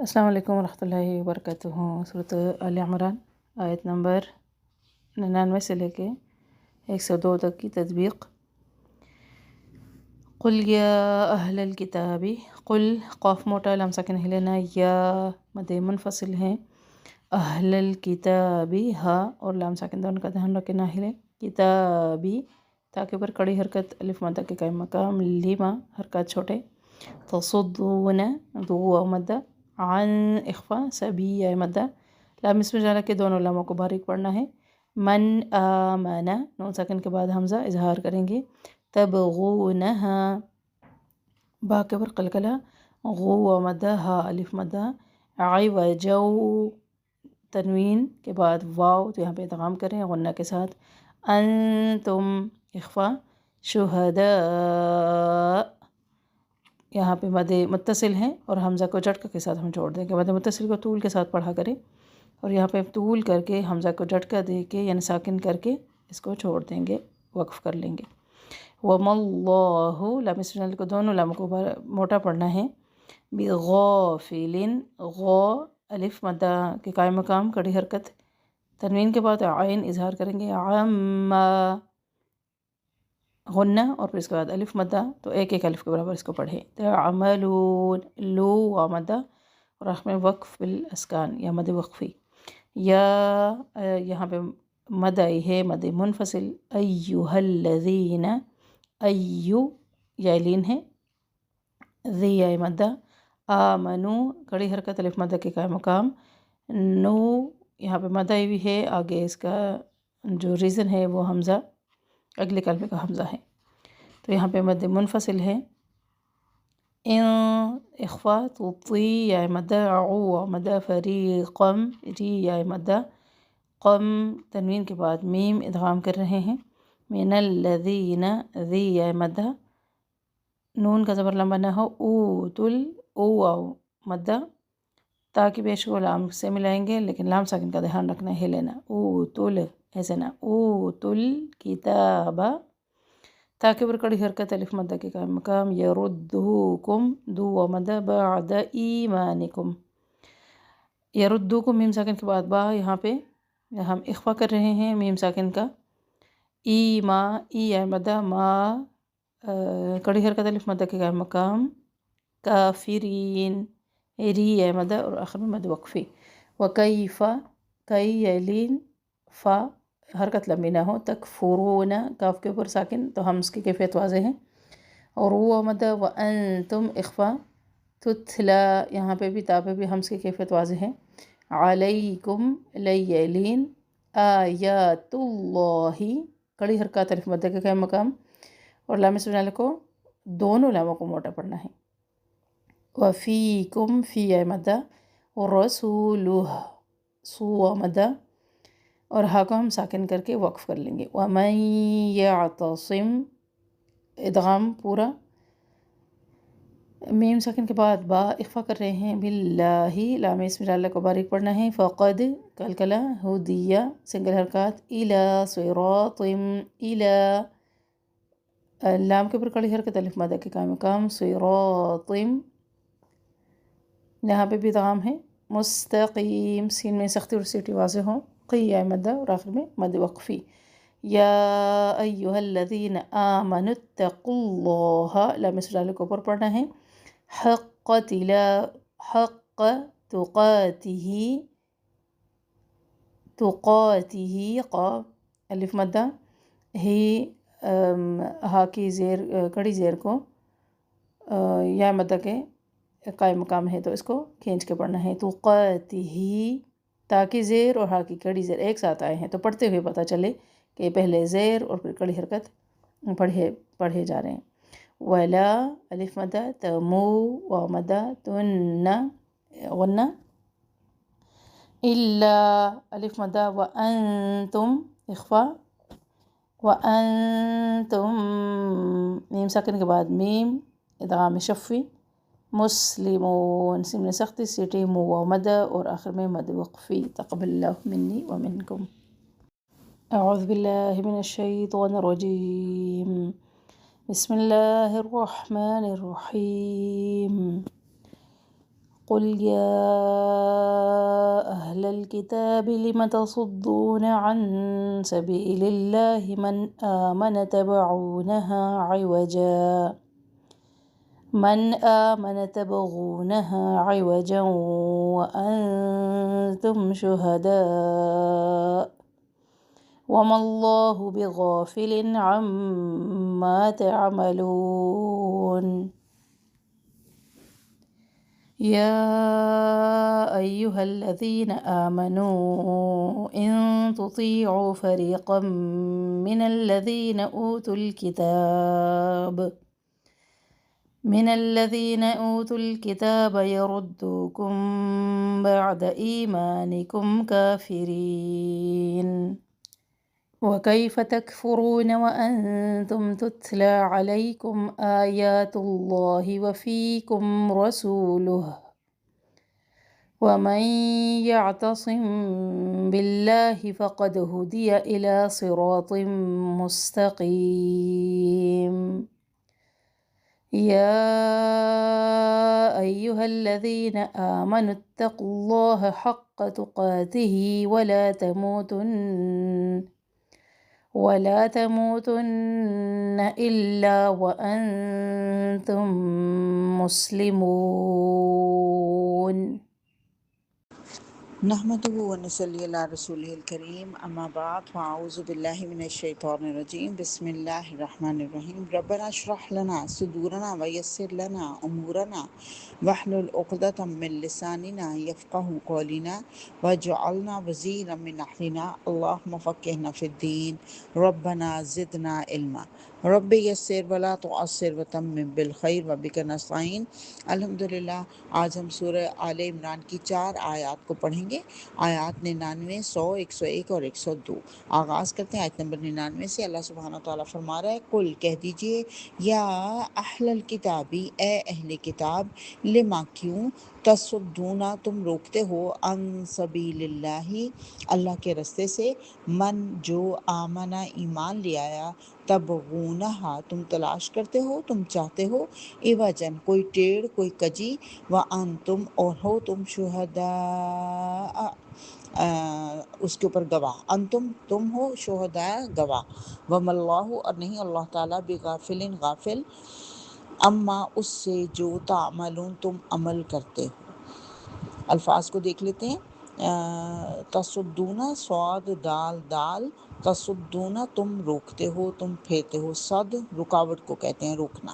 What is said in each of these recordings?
السلام علیکم ورحمۃ اللہ وبرکاتہ۔ سورۃ آل عمران آیت نمبر 99 سے لے کے 102 تک کی تطبیق۔ قل یا اہل الکتاب، قل قاف موٹا لام ساکن ہے لینا، یا مد منفصل ہیں، اہل الکتابی ہا اور لام ساکن دونوں کا دھیان رکھے ناہل کتابی تاکہ پر کڑی حرکت الف مدہ کے قائم مقام لیما حرکات چھوٹے، تصدون دو مدہ، عن اخفا سبی یا مدہ، لام اسم جارہ کے دونوں لاموں کو باریک پڑھنا ہے، من آمنا نون ساکن کے بعد حمزہ اظہار کریں گے، تبغونہا با کے پر قلقلہ، غو مدہ ہا الف مدہ، عوجو تنوین کے بعد واو تو یہاں پہ ادغام کریں غنہ کے ساتھ، انتم اخفا، شہداء یہاں پہ مد متصل ہیں اور حمزہ کو جھٹکا کے ساتھ ہم چھوڑ دیں گے، مد متصل کو طول کے ساتھ پڑھا کریں اور یہاں پہ طول کر کے حمزہ کو جھٹکا دے کے یعنی ساکن کر کے اس کو چھوڑ دیں گے، وقف کر لیں گے۔ وَمَا اللَّهُ لام اسم کو دونوں لاموں کو موٹا پڑھنا ہے، بِغَافِلٍ غو الف مدہ کے قائم مقام کڑی حرکت، تنوین کے بعد عین اظہار کریں گے، عما غنہ اور پھر اس کے بعد الف مدہ تو ایک ایک الف کے برابر اس کو پڑھے، تعملون لو و مدہ اور آخر میں وقف بالاسکان یا مد وقفی، یا یہاں پہ مد آئی ہے مد منفصل، ایہا الذین ایو یا لین ہے، ذی یا مدہ، آمنو کڑی حرکت الف مدہ کے قائم مقام، نو یہاں پہ مد آئی بھی ہے، آگے اس کا جو ریزن ہے وہ حمزہ اگلے کلمے کا حمزہ ہے تو یہاں پہ مد منفصل ہے، ان اخفا تطی یا مدہ، عو مدہ، فریقم ری یا مدہ، قم تنوین کے بعد میم ادغام کر رہے ہیں، من الذین ذی یا مدہ، نون کا زبر لمبا نہ ہو، اوتل او واو مدہ، تاکہ پیش کو لام سے ملائیں گے لیکن لام ساکن کا دھیان رکھنا ہے لینا، اوتل ایسے نہ، اوتل کتاب تاکہ پر کڑی حرکت الف مدہ کے قائم مقام، یردوکم دو و مدہ، بعد ایمانکم، یردوکم میم ساکن کے بعد با یہاں پہ ہم اخفا کر رہے ہیں میم ساکن کا، ایما ای یا مدہ، ما کڑی حرکت الف مدہ کے قائم مقام، کافرین ری یا مدہ اور آخر میں مد وقفی، وکیفا کئی یا لین، فا حرکت لمبی نہ ہو، تکفرون کاف کے اوپر ساکن تو ہم اس کی کیفیت واضح ہیں، اور وہ مدہ، وانتم اخفا، تتلا یہاں پہ بھی تا پہ بھی ہمس کی کیفیت واضح ہے، علیکم لیلین، آیات اللہ کڑی حرکات الف مدہ کے قائم مقام اور لام اسم جعلہ کو دونوں لاموں کو موٹا پڑھنا ہے، وفیکم فی یا مدہ، رسولہ سو مدہ اور ہا کو ہم ساکن کر کے وقف کر لیں گے، وَمَن يَعْتَصِمْ ادغام پورا، میم ساکن کے بعد با اخفا کر رہے ہیں، باللہ لام اسم جعلہ کو باریک پڑھنا ہے، فقد کلکلہ، ہدیہ سنگل حرکات، الی صراط الی لام کے اوپر کڑی حرکت الف مدہ کے قائم مقام، صراط یہاں پہ بھی ادغام ہے، مستقیم سین میں سختی اور سیٹی واضح ہوں، قی یا مدہ اور آخر میں مد وقفی، یا ایہا الذین آمنوا اتقوا اللہ لام اسم جعلہ کو اوپر پڑھنا ہے، حق تقاتہ قا الف مدہ، ہی ہا کی زیر کڑی زیر کو یا مدہ کے قائم مقام ہے تو اس کو کھینچ کے پڑھنا ہے، تقاتہ تاکہ زیر اور ہا کی کڑی زیر ایک ساتھ آئے ہیں تو پڑھتے ہوئے پتہ چلے کہ پہلے زیر اور پھر کڑی حرکت پڑھے جا رہے ہیں، ولا الف مدہ، تمو و مدہ، تن غنہ، الا الف مدہ، وانتم اخفا، وانتم میم ساکن کے بعد میم ادغام شفوی، مسلمون سین میں سختی سیٹی مو و مدہ اور آخر میں مد وقفی، تقبل اللہ منی ومنکم۔ اعوذ باللہ من الشیطان الرجیم، بسم اللہ الرحمن الرحیم، قل يا أهل الكتاب لم تصدون عن سبيل الله من آمن تبغونها عوجا وأنتم شهداء وما الله بغافل عما تعملون يا أيها الذين آمنوا إن تطيعوا فريقا من الذين أوتوا الكتاب يردوكم بعد إيمانكم كافرين وكيف تكفرون وأنتم تتلى عليكم آيات الله وفيكم رسوله ومن يعتصم بالله فقد هدي إلى صراط مستقيم يا أيها الذين آمنوا اتقوا الله حق تقاته ولا تموتن إلا وأنتم مسلمون نحمده ونصلي على رسوله الكريم اما بعد فاعوذ بالله من الشيطان الرجيم بسم الله الرحمن الرحيم ربنا اشرح لنا صدورنا ويسر لنا امورنا واحلل عقدة من لساننا يفقهوا قولنا واجعلنا وزيرا من اهلنا اللهم فقهنا في الدين ربنا زدنا علما رب یسر ولا تعسر وتمم بالخیر وبک نستعین۔ الحمدللہ آج ہم سورہ آل عمران کی 4 آیات کو پڑھیں گے، آیات 99، 100، 101 اور 102۔ آغاز کرتے ہیں آیت نمبر 99 سے۔ اللہ سبحانہ وتعالیٰ فرما رہا ہے، قل کہہ دیجئے، یا اہل الکتابی، اے اہل کتاب، لما کیوں، تصدونا تم روکتے ہو، عن سبیل اللہ اللہ کے رستے سے، من جو آمنا ایمان لے آیا، تبغونہا تم تلاش کرتے ہو، تم چاہتے ہو، ایوجن کوئی ٹیڑھ، کوئی کجی، وانتم اور ہو تم شہداء اس کے اوپر گواہ، انتم تم ہو شہداء گواہ، وما اللہ اور نہیں اللہ تعالیٰ بغافل غافل، اما اس سے جو تعملون تم عمل کرتے ہو۔ الفاظ کو دیکھ لیتے ہیں۔ تصدون، صاد دال دال، تصدون تم روکتے ہو، تم پھیرتے ہو، صد رکاوٹ کو کہتے ہیں، روکنا۔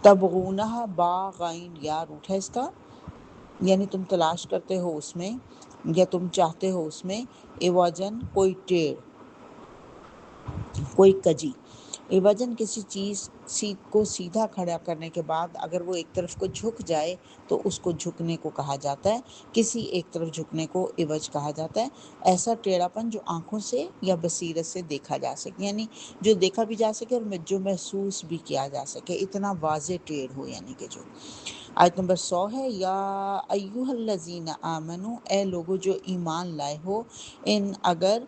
تبغونہ با غین یا روٹ ہے اس کا، یعنی تم تلاش کرتے ہو اس میں یا تم چاہتے ہو اس میں، ایواجن کوئی ٹیڑھ، کوئی کجی۔ ایواجن کسی چیز کو سیدھا کھڑا کرنے کے بعد اگر وہ ایک طرف کو جھک جائے تو اس کو جھکنے کو کہا جاتا ہے، کسی ایک طرف جھکنے کو عوج کہا جاتا ہے۔ ایسا ٹیڑھا پن جو آنکھوں سے یا بصیرت سے دیکھا جا سکے، یعنی جو دیکھا بھی جا سکے اور جو محسوس بھی کیا جا سکے، اتنا واضح ٹیڑھ ہو، یعنی کہ جو۔ آیت نمبر 100 ہے، یا ایھا الذین آمنو، اے لوگو جو ایمان لائے ہو، ان اگر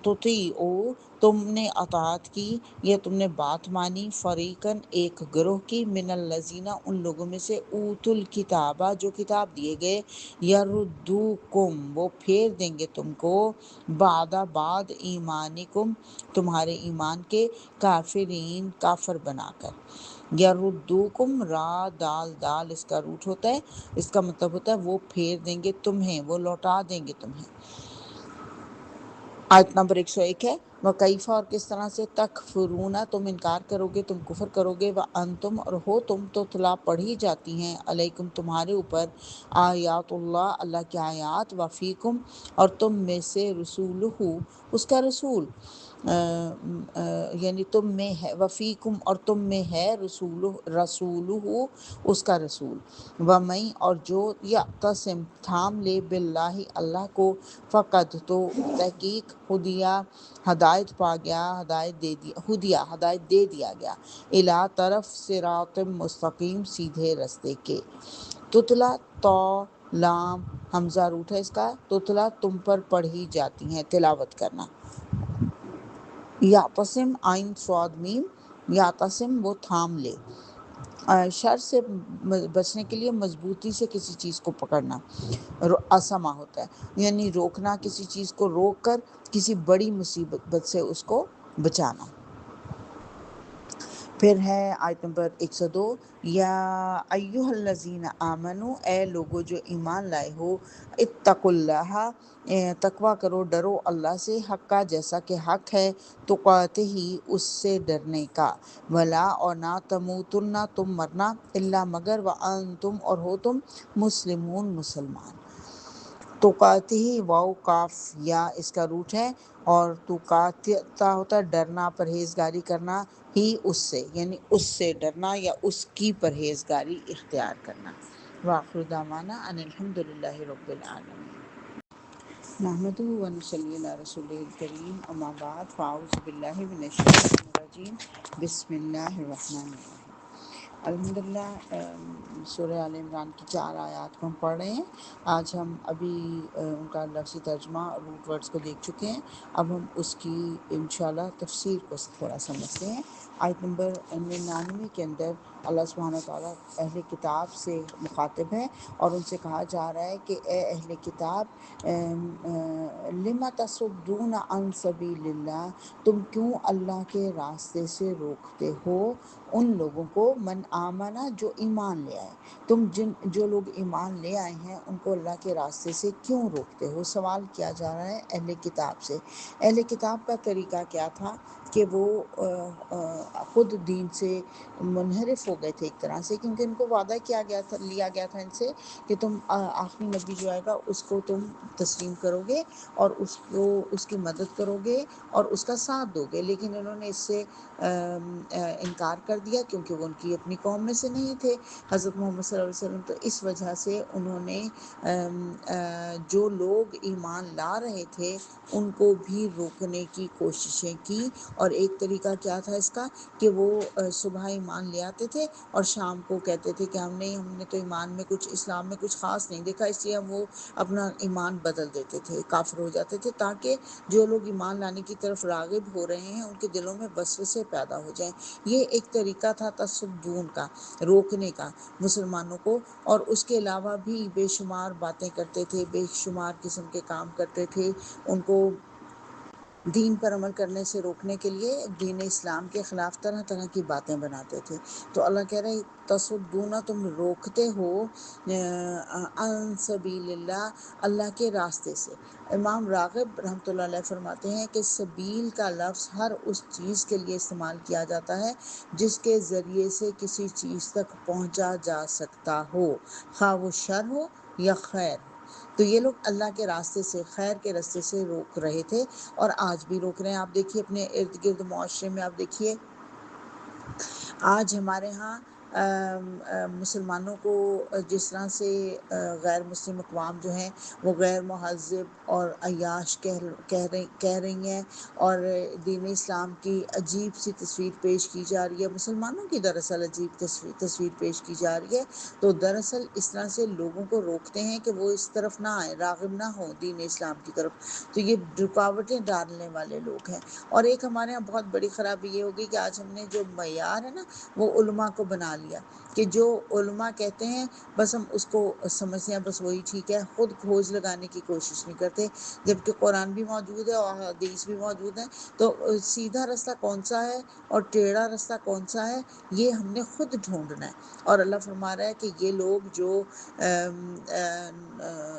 تطیعو تم نے اطاعت کی یا تم نے بات مانی، فریقاً ایک گروہ کی، من الذین ان لوگوں میں سے، اوتوا الکتابہ جو کتاب دیے گئے، یردوکم وہ پھیر دیں گے تم کو، بعد ایمانکم تمہارے ایمان کے، کافرین کافر بنا کر۔ یردوکم را دال دال اس کا روٹ ہوتا ہے، اس کا مطلب ہوتا ہے وہ پھیر دیں گے تمہیں، وہ لوٹا دیں گے تمہیں۔ آیت نمبر 101 ہے، وَكَيْفَ اور کس طرح سے، تکفرون تم انکار کرو گے، تم کفر کرو گے، وَأَنْتُمْ اور ہو تم تتلیٰ پڑھی جاتی ہیں، علیکم تمہارے اوپر، آیات اللہ اللہ کی آیات، وفیکم اور تم میں سے، رسولہ اس کا رسول، یعنی تم میں ہے، وفیکم اور تم میں ہے، رسولہ اس کا رسول، ومن اور جو، یعتصم تھام لے، باللہ اللہ کو، فقد تو تحقیق، ہدیہ ہدایت پا گیا، ہدایت دے دیا گیا، الی طرف، صراط مستقیم سیدھے رستے کے۔ تتلا تو لام حمزہ روٹ ہے اس کا، تتلا تم پر پڑھی جاتی ہیں، تلاوت کرنا۔ یعتصم عین صاد میم، یعتصم وہ تھام لے، شر سے بچنے کے لیے مضبوطی سے کسی چیز کو پکڑنا اسما ہوتا ہے، یعنی روکنا، کسی چیز کو روک کر کسی بڑی مصیبت سے اس کو بچانا۔ پھر ہے آیت نمبر 102، یا ایہا الذین آمنو، اے لوگو جو ایمان لائے ہو، اتقوا اللہ، تقوی کرو، ڈرو اللہ سے، حق کا جیسا کہ حق ہے، تقاتے ہی اس سے ڈرنے کا، ولا اور نہ تموتن تم مرنا، الا مگر وانتم اور ہو تم مسلمون مسلمان۔ توقاتی ہی واؤ کاف یا اس کا روٹ ہے، اور توقاتا ہوتا ہے ڈرنا، پرہیزگاری کرنا ہی اس سے، یعنی اس سے ڈرنا یا اس کی پرہیزگاری اختیار کرنا۔ وآخر دعوانا ان الحمد للہ رب العالمین۔ نحمدہ و نصلی علی رسولہ الکریم، اما بعد فاعوذ باللہ من الشیطان الرجیم، بسم اللہ الرحمن الرحیم۔ الحمدللہ سورہ آل عمران کی 4 آیات کو ہم پڑھ رہے ہیں۔ آج ہم ابھی ان کا لفظی ترجمہ روٹ ورڈز کو دیکھ چکے ہیں، اب ہم اس کی انشاءاللہ تفسیر کو تھوڑا سمجھتے ہیں۔ آیت نمبر 99 کے اندر اللہ سبحانہ وتعالیٰ اہل کتاب سے مخاطب ہے اور ان سے کہا جا رہا ہے کہ اے اہل کتاب، لم تصدون عن سبیل اللہ، تم کیوں اللہ کے راستے سے روکتے ہو ان لوگوں کو، من آمنا جو ایمان لے آئے، تم جو لوگ ایمان لے آئے ہیں ان کو اللہ کے راستے سے کیوں روکتے ہو؟ سوال کیا جا رہا ہے اہل کتاب سے۔ اہل کتاب کا طریقہ کیا تھا کہ وہ خود دین سے منحرف ہو گئے تھے ایک طرح سے، کیونکہ ان کو وعدہ لیا گیا تھا ان سے کہ تم آخری نبی جو آئے گا اس کو تم تسلیم کرو گے اور اس کی مدد کرو گے اور اس کا ساتھ دو گے، لیکن انہوں نے اس سے انکار کر دیا کیونکہ وہ ان کی اپنی قوم میں سے نہیں تھے حضرت محمد صلی اللہ علیہ وسلم۔ تو اس وجہ سے انہوں نے جو لوگ ایمان لا رہے تھے ان کو بھی روکنے کی کوششیں کی، اور ایک طریقہ کیا تھا اس کا کہ وہ صبح ایمان لے آتے تھے اور شام کو کہتے تھے کہ ہم نے تو ایمان میں کچھ، اسلام میں کچھ خاص نہیں دیکھا، اس لیے ہم وہ اپنا ایمان بدل دیتے تھے، کافر ہو جاتے تھے، تاکہ جو لوگ ایمان لانے کی طرف راغب ہو رہے ہیں ان کے دلوں میں وسوسے پیدا ہو جائیں۔ یہ ایک طریقہ تھا تصدون کا، روکنے کا مسلمانوں کو، اور اس کے علاوہ بھی بے شمار باتیں کرتے تھے، بے شمار قسم کے کام کرتے تھے ان کو دین پر عمل کرنے سے روکنے کے لیے، دین اسلام کے خلاف طرح طرح کی باتیں بناتے تھے۔ تو اللہ کہہ رہے تصدون، تم روکتے ہو عن سبیل اللہ، اللہ کے راستے سے۔ امام راغب رحمۃ اللہ علیہ فرماتے ہیں کہ سبیل کا لفظ ہر اس چیز کے لیے استعمال کیا جاتا ہے جس کے ذریعے سے کسی چیز تک پہنچا جا سکتا ہو، خواہ وہ شر ہو یا خیر ہو۔ تو یہ لوگ اللہ کے راستے سے، خیر کے راستے سے روک رہے تھے اور آج بھی روک رہے ہیں۔ آپ دیکھیے اپنے ارد گرد معاشرے میں، آپ دیکھیے آج ہمارے ہاں مسلمانوں کو جس طرح سے غیر مسلم اقوام جو ہیں وہ غیر مہذب اور عیاش کہہ رہی ہیں، اور دین اسلام کی عجیب سی تصویر پیش کی جا رہی ہے، مسلمانوں کی دراصل عجیب تصویر پیش کی جا رہی ہے، تو دراصل اس طرح سے لوگوں کو روکتے ہیں کہ وہ اس طرف نہ آئیں، راغب نہ ہوں دین اسلام کی طرف۔ تو یہ رکاوٹیں ڈالنے والے لوگ ہیں۔ اور ایک ہمارے یہاں بہت بڑی خرابی یہ ہوگی کہ آج ہم نے جو معیار ہے نا وہ علماء کو بنا لیا، کہ جو علماء کہتے ہیں بس ہم اس کو سمجھتے ہیں، بس وہی ٹھیک ہے، خود کھوج لگانے کی کوشش نہیں کرتے، جبکہ قرآن بھی موجود ہے اور حدیث بھی موجود ہے۔ تو سیدھا رستہ کون سا ہے اور ٹیڑھا رستہ کون سا ہے، یہ ہم نے خود ڈھونڈنا ہے۔ اور اللہ فرما رہا ہے کہ یہ لوگ جو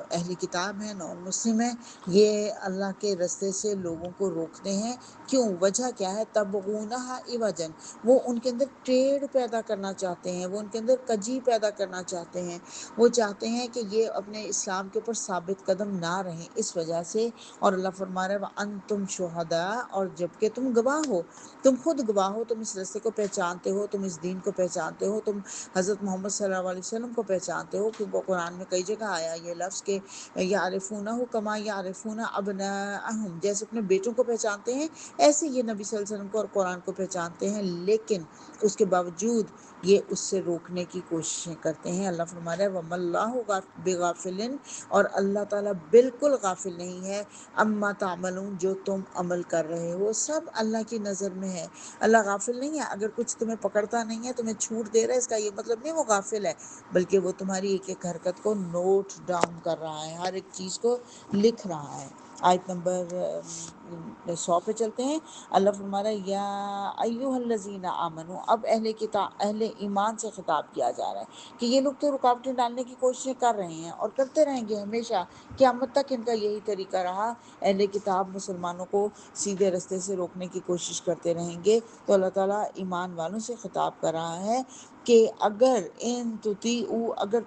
اہل کتاب ہیں، نان مسلم ہیں، یہ اللہ کے رستے سے لوگوں کو روکتے ہیں۔ کیوں؟ وجہ کیا ہے؟ تبغونہا عوجا، وہ ان کے اندر ٹیڑھ پیدا کرنا چاہتے ہیں، وہ ان کے اندر کجی پیدا کرنا چاہتے ہیں، وہ چاہتے ہیں کہ یہ اپنے اسلام کے اوپر ثابت قدم نہ رہیں، اس وجہ سے۔ اور اللہ فرما رہا ہے وَأَنْتُمْ شُهَدَاء، اور جبکہ تم گواہ ہو، تم خود گواہ ہو، تم اس رستے کو پہچانتے ہو، تم اس دین کو پہچانتے ہو، تم حضرت محمد صلی اللہ علیہ وسلم کو پہچانتے ہو، کیونکہ قرآن میں کئی جگہ آیا یہ لفظ کہ یعرفونہ کما یعرفون ابناءہم، جیسے اپنے بیٹوں کو پہچانتے ہیں ایسے یہ نبی صلی اللہ علیہ وسلم کو اور قرآن کو پہچانتے ہیں، لیکن اس کے باوجود یہ اس سے روکنے کی کوششیں کرتے ہیں۔ اللہ فرما رہا ہے وَمَا اللَّهُ بِغَافِلٍ، اور اللہ تعالیٰ بالکل غافل نہیں ہے اما تعملون، جو تم عمل کر رہے ہو سب اللہ کی نظر میں ہے۔ اللہ غافل نہیں ہے، اگر کچھ تمہیں پکڑتا نہیں ہے، تمہیں چھوٹ دے رہا ہے، اس کا یہ مطلب نہیں وہ غافل ہے، بلکہ وہ تمہاری ایک ایک حرکت کو نوٹ ڈاؤن کر رہا ہے، ہر ایک چیز کو لکھ رہا ہے۔ آیت نمبر 100 پہ چلتے ہیں۔ اللہ فرما رہا ہے یا ایھا الذین آمنو، اب اہل ایمان سے خطاب کیا جا رہا ہے کہ یہ لوگ تو رکاوٹیں ڈالنے کی کوششیں کر رہے ہیں اور کرتے رہیں گے ہمیشہ، قیامت تک ان کا یہی طریقہ رہا، اہل کتاب مسلمانوں کو سیدھے رستے سے روکنے کی کوشش کرتے رہیں گے۔ تو اللہ تعالیٰ ایمان والوں سے خطاب کر رہا ہے کہ اگر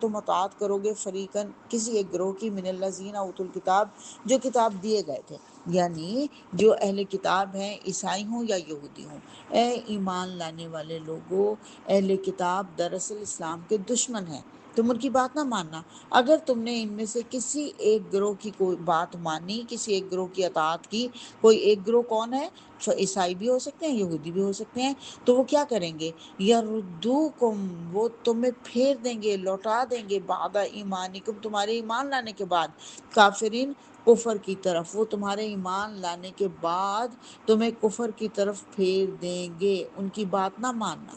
تم اطاعت کرو گے فریقاً، کسی ایک گروہ کی، من الذین اوتوا الکتاب، جو کتاب دیے گئے تھے، یعنی جو اہل کتاب ہیں، عیسائی ہوں یا یہودی ہوں، اے ایمان لانے والے لوگوں، اہل کتاب دراصل اسلام کے دشمن ہیں، تم ان کی بات نہ ماننا۔ اگر تم نے ان میں سے کسی ایک گروہ کی کوئی بات مانی، کسی ایک گروہ کی اطاعت کی، کوئی ایک گروہ کون ہے؟ عیسائی بھی ہو سکتے ہیں، یہودی بھی ہو سکتے ہیں، تو وہ کیا کریں گے؟ یردوکم، وہ تمہیں پھیر دیں گے، لوٹا دیں گے، بعد ایمانکم، تمہارے ایمان لانے کے بعد، کافرین، کفر کی طرف، وہ تمہارے ایمان لانے کے بعد تمہیں کفر کی طرف پھیر دیں گے، ان کی بات نہ ماننا،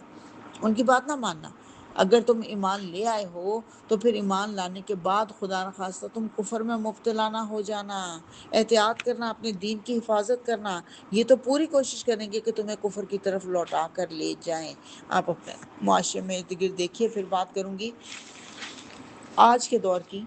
ان کی بات نہ ماننا۔ اگر تم ایمان لے آئے ہو تو پھر ایمان لانے کے بعد خدا نخواستہ تم کفر میں مبتلا نہ ہو جانا، احتیاط کرنا، اپنے دین کی حفاظت کرنا۔ یہ تو پوری کوشش کریں گے کہ تمہیں کفر کی طرف لوٹا کر لے جائیں۔ آپ اپنے معاشرے میں ارد گرد دیکھیے، پھر بات کروں گی آج کے دور کی،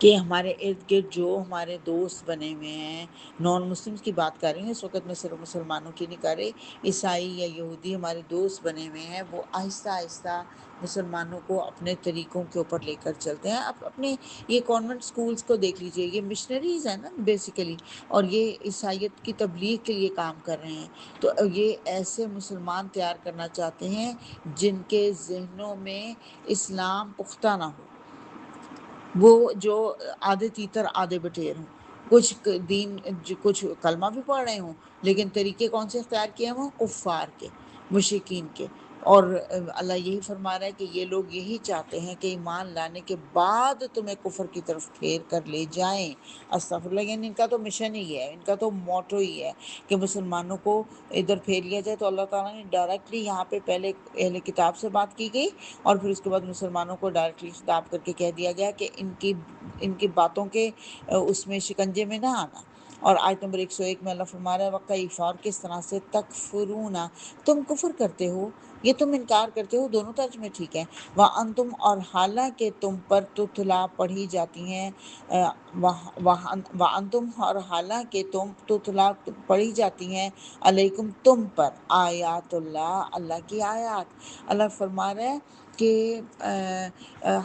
کہ ہمارے ارد گرد جو ہمارے دوست بنے ہوئے ہیں، نان مسلمس کی بات کر رہی ہوں اس وقت، میں صرف مسلمانوں کی نہیں کر رہی، عیسائی یا یہودی ہمارے دوست بنے ہوئے ہیں، وہ آہستہ آہستہ مسلمانوں کو اپنے طریقوں کے اوپر لے کر چلتے ہیں۔ اب اپنے یہ کانوینٹ سکولز کو دیکھ لیجئے، یہ مشنریز ہیں نا بیسیکلی، اور یہ عیسائیت کی تبلیغ کے لیے کام کر رہے ہیں۔ تو یہ ایسے مسلمان تیار کرنا چاہتے ہیں جن کے ذہنوں میں اسلام پختہ نہ ہو، وہ جو آدھے تیتر آدھے بٹیر ہوں، کچھ دین، کچھ کلمہ بھی پڑھ رہے ہوں، لیکن طریقے کون سے اختیار کیے ہیں؟ وہ کفار کے، مشرکین کے۔ اور اللہ یہی فرما رہا ہے کہ یہ لوگ یہی چاہتے ہیں کہ ایمان لانے کے بعد تمہیں کفر کی طرف پھیر کر لے جائیں۔ استغفراللہ، یعنی ان کا تو مشن ہی ہے، ان کا تو موٹو ہی ہے کہ مسلمانوں کو ادھر پھیر لیا جائے۔ تو اللہ تعالیٰ نے ڈائریکٹلی یہاں پہ پہلے اہل کتاب سے بات کی گئی، اور پھر اس کے بعد مسلمانوں کو ڈائریکٹلی خطاب کر کے کہہ دیا گیا کہ ان کی باتوں کے اس میں شکنجے میں نہ آنا۔ اور آیت نمبر 101 میں اللہ فرما رہا ہے وَكَيْفَ، اور کس طرح سے، تکفرون، تم کفر کرتے ہو، یہ تم انکار کرتے ہو، دونوں ترجمے ٹھیک ہیں، وَأَنْتُمْ، اور حالانکہ تم پر تتلا پڑھی جاتی ہیں، وَأَنْتُمْ، اور حالانکہ تم تتلا پڑھی جاتی ہیں، علیکم، تم پر، آیات اللہ، اللہ کی آیات۔ اللہ فرما رہا ہے کہ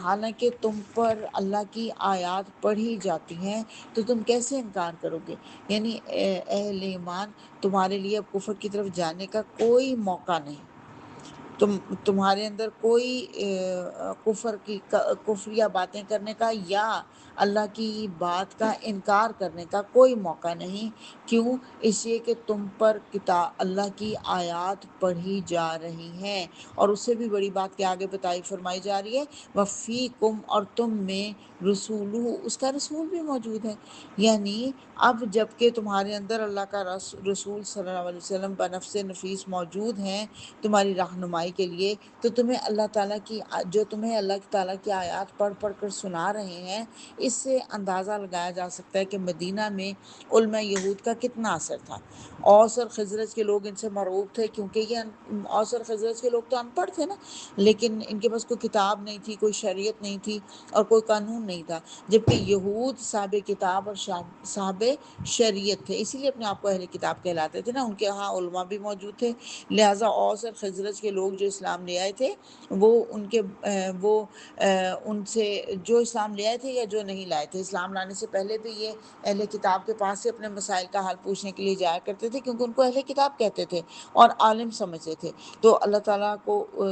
حالانکہ تم پر اللہ کی آیات پڑھی جاتی ہیں تو تم کیسے انکار کرو گے؟ یعنی اہل ایمان، تمہارے لیے اب کفر کی طرف جانے کا کوئی موقع نہیں، تمہارے اندر کوئی کفریہ باتیں کرنے کا یا اللہ کی بات کا انکار کرنے کا کوئی موقع نہیں۔ کیوں؟ اس لیے کہ تم پر اللہ کی آیات پڑھی جا رہی ہیں، اور اس سے بھی بڑی بات کہ آگے فرمائی جا رہی ہے وَفِيكُمْ، اور تم میں، رسولہ، اس کا رسول بھی موجود ہے۔ یعنی اب جب کہ تمہارے اندر اللہ کا رسول صلی اللہ علیہ وسلم بنفس نفیس موجود ہیں تمہاری رہنمائی کے لیے، تو تمہیں اللہ تعالیٰ کی، جو تمہیں اللہ تعالیٰ کی آیات پڑھ پڑھ کر سنا رہے ہیں، اس سے اندازہ لگایا جا سکتا ہے کہ مدینہ میں علماء یہود کا کتنا اثر تھا۔ اوس اور خزرج کے لوگ ان سے مرعوب تھے، کیونکہ یہ اوس اور خزرج کے لوگ تو ان پڑھ تھے نا، لیکن ان کے پاس کوئی کتاب نہیں تھی، کوئی شریعت نہیں تھی، اور کوئی قانون نہیں تھا، جبکہ یہود صاحب کتاب اور صاحب شریعت تھے، اسی لیے اپنے آپ کو اہل کتاب کہلاتے تھے نا، ان کے ہاں علماء بھی موجود تھے۔ لہٰذا اوس اور خزرج کے لوگ جو اسلام لے آئے تھے، وہ ان سے جو اسلام لے آئے تھے یا جو نہیں لائے تھے، اسلام لانے سے پہلے بھی یہ اہل کتاب کے پاس سے اپنے مسائل کا حل پوچھنے کے لیے جایا کرتے تھے، کیونکہ ان کو اہل کتاب کہتے تھے اور عالم سمجھتے تھے۔ تو اللہ تعالیٰ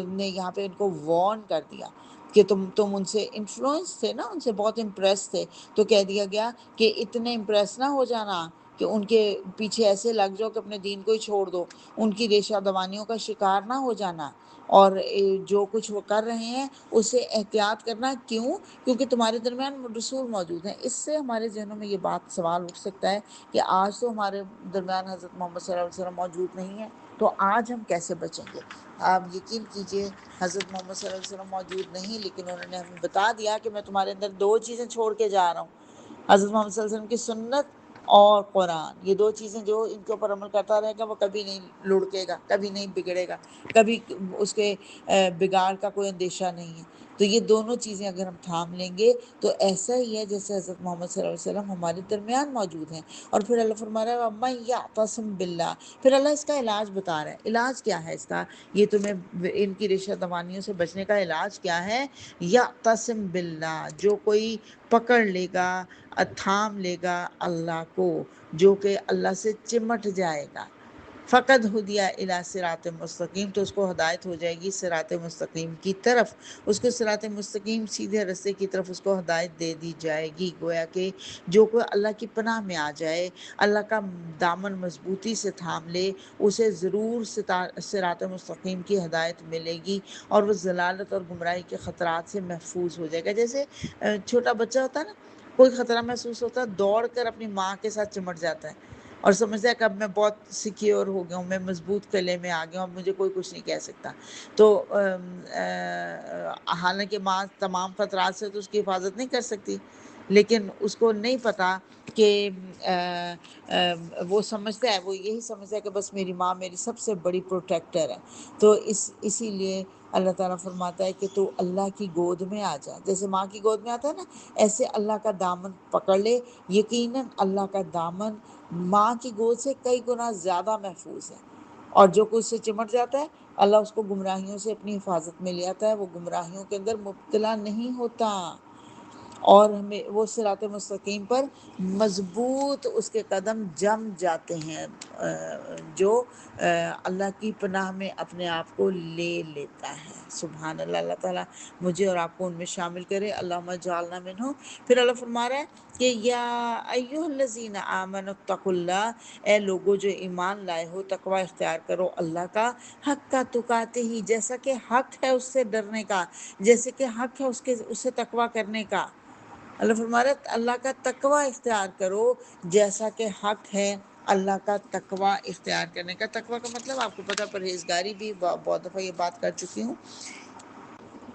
نے یہاں پہ ان کو وارن کر دیا کہ تم ان سے انفلوئنس تھے نا، ان سے بہت امپریس تھے، تو کہہ دیا گیا کہ اتنے امپریس نہ ہو جانا کہ ان کے پیچھے ایسے لگ جاؤ کہ اپنے دین کو ہی چھوڑ دو، ان کی ریشہ دوانیوں کا شکار نہ ہو جانا، اور جو کچھ وہ کر رہے ہیں اسے احتیاط کرنا. کیوں؟ کیونکہ تمہارے درمیان رسول موجود ہیں. اس سے ہمارے ذہنوں میں یہ بات سوال اٹھ سکتا ہے کہ آج تو ہمارے درمیان حضرت محمد صلی اللہ علیہ وسلم موجود نہیں ہیں، تو آج ہم کیسے بچیں گے؟ آپ یقین کیجئے حضرت محمد صلی اللہ علیہ وسلم موجود نہیں، لیکن انہوں نے ہمیں بتا دیا کہ میں تمہارے اندر دو چیزیں چھوڑ کے جا رہا ہوں، حضرت محمد صلی اللہ علیہ وسلم کی سنت اور قرآن. یہ دو چیزیں جو ان کے اوپر عمل کرتا رہے گا وہ کبھی نہیں لڑکے گا، کبھی نہیں بگڑے گا، کبھی اس کے بگاڑ کا کوئی اندیشہ نہیں ہے. تو یہ دونوں چیزیں اگر ہم تھام لیں گے تو ایسا ہی ہے جیسے حضرت محمد صلی اللہ علیہ وسلم ہمارے درمیان موجود ہیں. اور پھر اللہ فرما رہا ہے وَمَن يَعْتَصِم بِاللَّهِ. پھر اللہ اس کا علاج بتا رہا ہے. علاج کیا ہے اس کا؟ یہ تمہیں ان کی رشتہ دوانیوں سے بچنے کا علاج کیا ہے؟ یعتصم باللہ، جو کوئی پکڑ لے گا، تھام لے گا اللہ کو، جو کہ اللہ سے چمٹ جائے گا، فقد ہدیہ الی صراط مستقیم، تو اس کو ہدایت ہو جائے گی صراط مستقیم کی طرف. اس کو صراط مستقیم سیدھے رستے کی طرف اس کو ہدایت دے دی جائے گی. گویا کہ جو کوئی اللہ کی پناہ میں آ جائے، اللہ کا دامن مضبوطی سے تھام لے، اسے ضرور صراط مستقیم کی ہدایت ملے گی اور وہ ضلالت اور گمراہی کے خطرات سے محفوظ ہو جائے گا. جیسے چھوٹا بچہ ہوتا ہے نا، کوئی خطرہ محسوس ہوتا ہے دوڑ کر اپنی ماں کے ساتھ چمٹ جاتا ہے اور سمجھتا ہے کہ اب میں بہت سیکیور ہو گیا ہوں، میں مضبوط قلعے میں آ گیا ہوں، اب مجھے کوئی کچھ نہیں کہہ سکتا. تو حالانکہ ماں تمام خطرات سے تو اس کی حفاظت نہیں کر سکتی، لیکن اس کو نہیں پتا کہ وہ سمجھتا ہے، وہ یہی سمجھتا ہے کہ بس میری ماں میری سب سے بڑی پروٹیکٹر ہے. تو اسی لیے اللہ تعالیٰ فرماتا ہے کہ تو اللہ کی گود میں آ جا. جیسے ماں کی گود میں آتا ہے نا، ایسے اللہ کا دامن پکڑ لے. یقیناً اللہ کا دامن ماں کی گود سے کئی گنا زیادہ محفوظ ہے، اور جو کچھ سے چمٹ جاتا ہے اللہ اس کو گمراہیوں سے اپنی حفاظت میں لے آتا ہے، وہ گمراہیوں کے اندر مبتلا نہیں ہوتا، اور ہمیں وہ صراط مستقیم پر مضبوط اس کے قدم جم جاتے ہیں جو اللہ کی پناہ میں اپنے آپ کو لے لیتا ہے. سبحان اللہ. اللہ تعالیٰ مجھے اور آپ کو ان میں شامل کرے. اللہم اجعلنا منہم. پھر اللہ فرما رہا ہے کہ یا ایھا الذین آمنوا اتقوا اللہ، اے لوگو جو ایمان لائے ہو، تقوی اختیار کرو اللہ کا، حق کا تقاتے ہی، جیسا کہ حق ہے اس سے ڈرنے کا، جیسے کہ حق ہے اس سے تقوی کرنے کا. اللہ فرما رہا ہے اللہ کا تقوی اختیار کرو جیسا کہ حق ہے اللہ کا تقوی اختیار کرنے کا. تقوی کا مطلب آپ کو پتہ، پرہیزگاری بھی بہت دفعہ یہ بات کر چکی ہوں.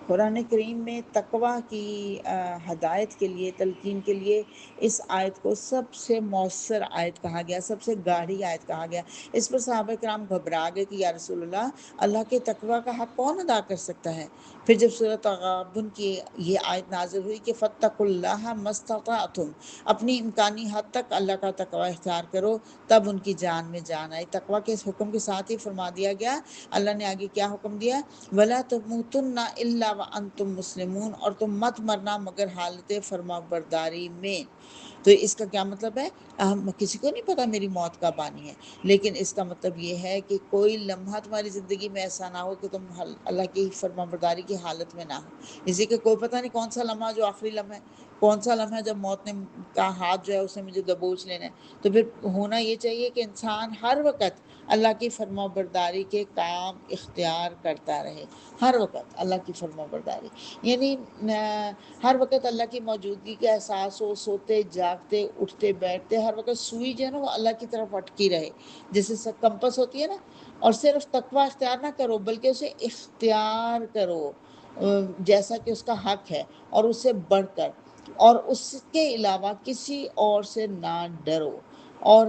قرآن کریم میں تقوی کی ہدایت کے لیے، تلقین کے لیے اس آیت کو سب سے مؤثر آیت کہا گیا، سب سے گاڑھی آیت کہا گیا. اس پر صحابہ کرام گھبرا گئے کہ یا رسول اللہ کے تقوی کا حق کون ادا کر سکتا ہے؟ پھر جب سورۃ تغابن کی یہ آیت نازل ہوئی کہ فاتقوا اللہ ما استطعتم، اپنی امکانی حد تک اللہ کا تقوی اختیار کرو، تب ان کی جان میں جان آئی. تقوی کے اس حکم کے ساتھ ہی فرما دیا گیا، اللہ نے آگے کیا حکم دیا؟ وَلَا تَمُوتُنَّ إِلَّا وَأَنْتُمْ مُسْلِمُونَ، اور تم مت مرنا مگر حالت فرما برداری میں. تو اس کا کیا مطلب ہے؟ کسی کو نہیں پتا میری موت کب آنی ہے، لیکن اس کا مطلب یہ ہے کہ کوئی لمحہ تمہاری زندگی میں ایسا نہ ہو کہ تم اللہ کی فرما برداری کی حالت میں نہ ہو. اسی کہ کوئی پتہ نہیں کون سا لمحہ جو آخری لمحہ ہے، کون سا لمحہ جب موت نے کا ہاتھ جو ہے اس نے مجھے دبوچ لینا ہے. تو پھر ہونا یہ چاہیے کہ انسان ہر وقت اللہ کی فرما برداری کے کام اختیار کرتا رہے، ہر وقت اللہ کی فرما برداری، یعنی ہر وقت اللہ کی موجودگی کا احساس ہو. سوتے جاگتے اٹھتے بیٹھتے ہر وقت سوئی جو ہے نا وہ اللہ کی طرف اٹکی رہے، جیسے کمپس ہوتی ہے نا. اور صرف تقوی اختیار نہ کرو بلکہ اسے اختیار کرو جیسا کہ اس کا حق ہے، اور اس سے بڑھ کر، اور اس کے علاوہ کسی اور سے نہ ڈرو. اور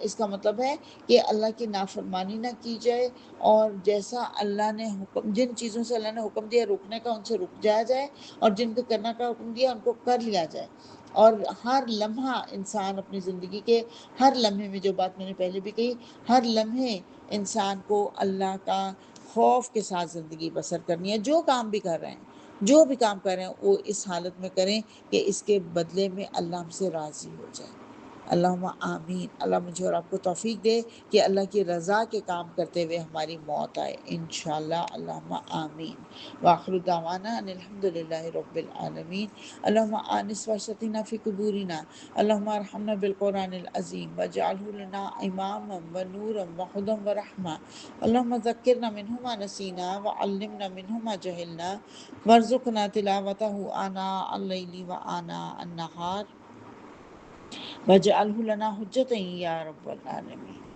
اس کا مطلب ہے کہ اللہ کی نافرمانی نہ کی جائے، اور جیسا اللہ نے حکم، جن چیزوں سے اللہ نے حکم دیا رکنے کا ان سے رک جایا جائے، اور جن کو کرنے کا حکم دیا ان کو کر لیا جائے. اور ہر لمحہ انسان اپنی زندگی کے ہر لمحے میں، جو بات میں نے پہلے بھی کہی، ہر لمحے انسان کو اللہ کا خوف کے ساتھ زندگی بسر کرنی ہے. جو کام بھی کر رہے ہیں، جو بھی کام کر رہے ہیں، وہ اس حالت میں کریں کہ اس کے بدلے میں اللہ ہم سے راضی ہو جائے. اللہم آمین۔ اللہ مجھے اور آپ کو توفیق دے کہ اللہ کی رضا کے کام کرتے ہوئے ہماری موت آئے انشاءاللہ، اللہم آمین۔ وآخر دعوانا ان الحمدللہ رب العالمین۔ اللہم آنس وسطنا فی قبورنا، اللہم ارحمنا بالقرآن العظیم واجعلہ لنا اماما ونورا وہدی ورحمہ، اللہم ذکرنا منہ ما نسینا وعلمنا منہ ما جہلنا وارزقنا تلاوتہ آناء اللیل وآناء النہار واجعلہ لنا حجتا یا رب العالمین۔